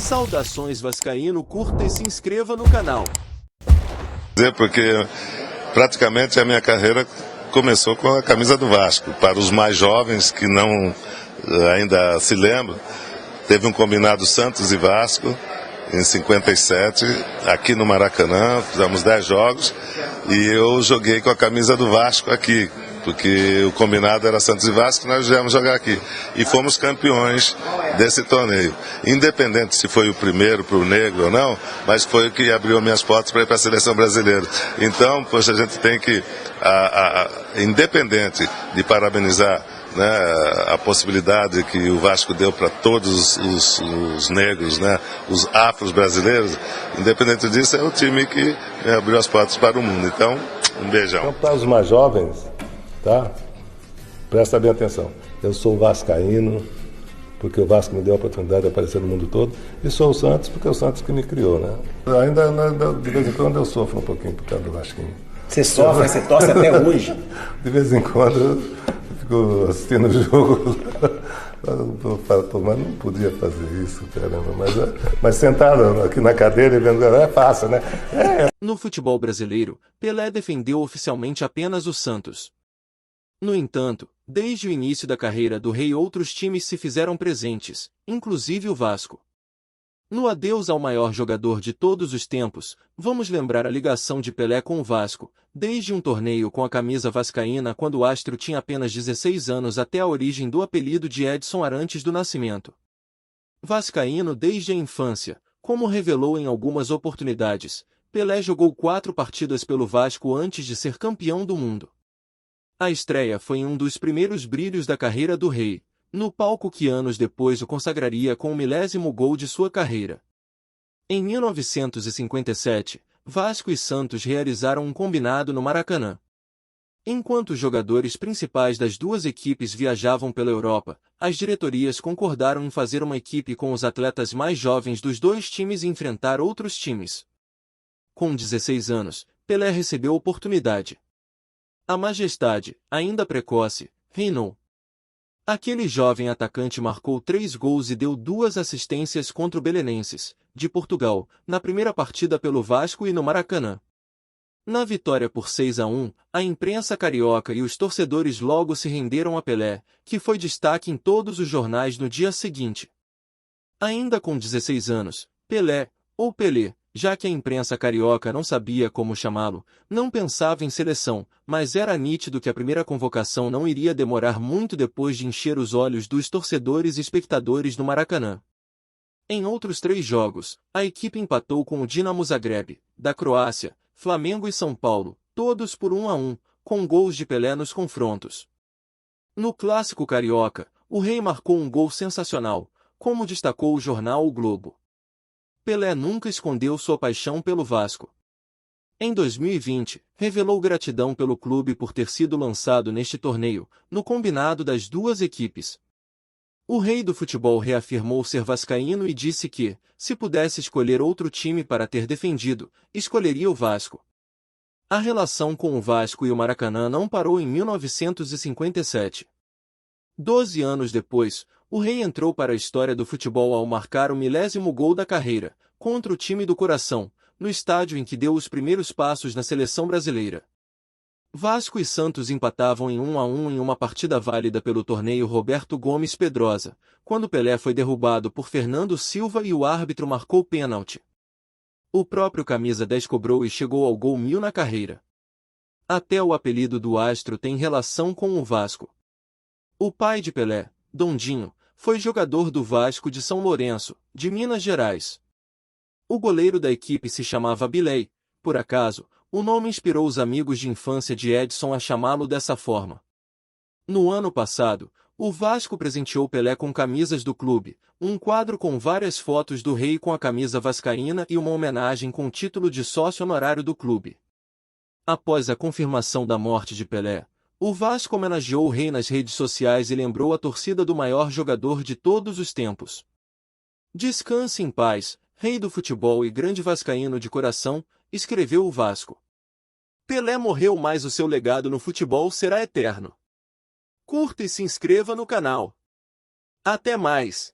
Saudações vascaíno, curta e se inscreva no canal. Porque praticamente a minha carreira começou com a camisa do Vasco. Para os mais jovens que não ainda se lembram, teve um combinado Santos e Vasco em 57, aqui no Maracanã, fizemos 10 jogos e eu joguei com a camisa do Vasco aqui, porque o combinado era Santos e Vasco, nós viemos jogar aqui. E fomos campeões desse torneio. Independente se foi o primeiro para o negro ou não, mas foi o que abriu minhas portas para ir para a seleção brasileira. Então, poxa, a gente tem que, independente de parabenizar, né, a possibilidade que o Vasco deu para todos os negros, né, os afros brasileiros, independente disso, é o time que abriu as portas para o mundo. Então, um beijão. Então, para os mais jovens, tá? Presta bem atenção. Eu sou vascaíno, porque o Vasco me deu a oportunidade de aparecer no mundo todo, e sou o Santos, porque é o Santos que me criou, né? Ainda, de vez em quando, eu sofro um pouquinho por causa do Vasquinho. Você sofre, você torce até hoje? De vez em quando, eu fico assistindo o jogo. Mas não podia fazer isso, caramba. Mas sentado aqui na cadeira e vendo, é fácil, né? No futebol brasileiro, Pelé defendeu oficialmente apenas o Santos. No entanto, desde o início da carreira do rei outros times se fizeram presentes, inclusive o Vasco. No adeus ao maior jogador de todos os tempos, vamos lembrar a ligação de Pelé com o Vasco, desde um torneio com a camisa vascaína quando o astro tinha apenas 16 anos até a origem do apelido de Edson Arantes do Nascimento. Vascaíno desde a infância, como revelou em algumas oportunidades, Pelé jogou 4 partidas pelo Vasco antes de ser campeão do mundo. A estreia foi um dos primeiros brilhos da carreira do rei, no palco que anos depois o consagraria com o 1000º gol de sua carreira. Em 1957, Vasco e Santos realizaram um combinado no Maracanã. Enquanto os jogadores principais das duas equipes viajavam pela Europa, as diretorias concordaram em fazer uma equipe com os atletas mais jovens dos dois times e enfrentar outros times. Com 16 anos, Pelé recebeu a oportunidade. A majestade, ainda precoce, reinou. Aquele jovem atacante marcou 3 gols e deu 2 assistências contra o Belenenses, de Portugal, na primeira partida pelo Vasco e no Maracanã. Na vitória por 6-1, a imprensa carioca e os torcedores logo se renderam a Pelé, que foi destaque em todos os jornais no dia seguinte. Ainda com 16 anos, Pelé, ou Pelé, já que a imprensa carioca não sabia como chamá-lo, não pensava em seleção, mas era nítido que a primeira convocação não iria demorar muito depois de encher os olhos dos torcedores e espectadores no Maracanã. Em outros 3 jogos, a equipe empatou com o Dinamo Zagreb, da Croácia, Flamengo e São Paulo, todos por 1-1, com gols de Pelé nos confrontos. No clássico carioca, o rei marcou um gol sensacional, como destacou o jornal O Globo. Pelé nunca escondeu sua paixão pelo Vasco. Em 2020, revelou gratidão pelo clube por ter sido lançado neste torneio, no combinado das duas equipes. O rei do futebol reafirmou ser vascaíno e disse que, se pudesse escolher outro time para ter defendido, escolheria o Vasco. A relação com o Vasco e o Maracanã não parou em 1957. 12 anos depois, o rei entrou para a história do futebol ao marcar o 1000º gol da carreira, contra o time do coração, no estádio em que deu os primeiros passos na seleção brasileira. Vasco e Santos empatavam em 1-1 em uma partida válida pelo torneio Roberto Gomes Pedrosa, quando Pelé foi derrubado por Fernando Silva e o árbitro marcou pênalti. O próprio camisa 10 cobrou e chegou ao gol 1000 na carreira. Até o apelido do astro tem relação com o Vasco. O pai de Pelé, Dondinho, foi jogador do Vasco de São Lourenço, de Minas Gerais. O goleiro da equipe se chamava Bilei. Por acaso, o nome inspirou os amigos de infância de Edson a chamá-lo dessa forma. No ano passado, o Vasco presenteou Pelé com camisas do clube, um quadro com várias fotos do rei com a camisa vascaína e uma homenagem com o título de sócio honorário do clube. Após a confirmação da morte de Pelé, o Vasco homenageou o rei nas redes sociais e lembrou a torcida do maior jogador de todos os tempos. Descanse em paz, rei do futebol e grande vascaíno de coração, escreveu o Vasco. Pelé morreu, mas o seu legado no futebol será eterno. Curta e se inscreva no canal. Até mais!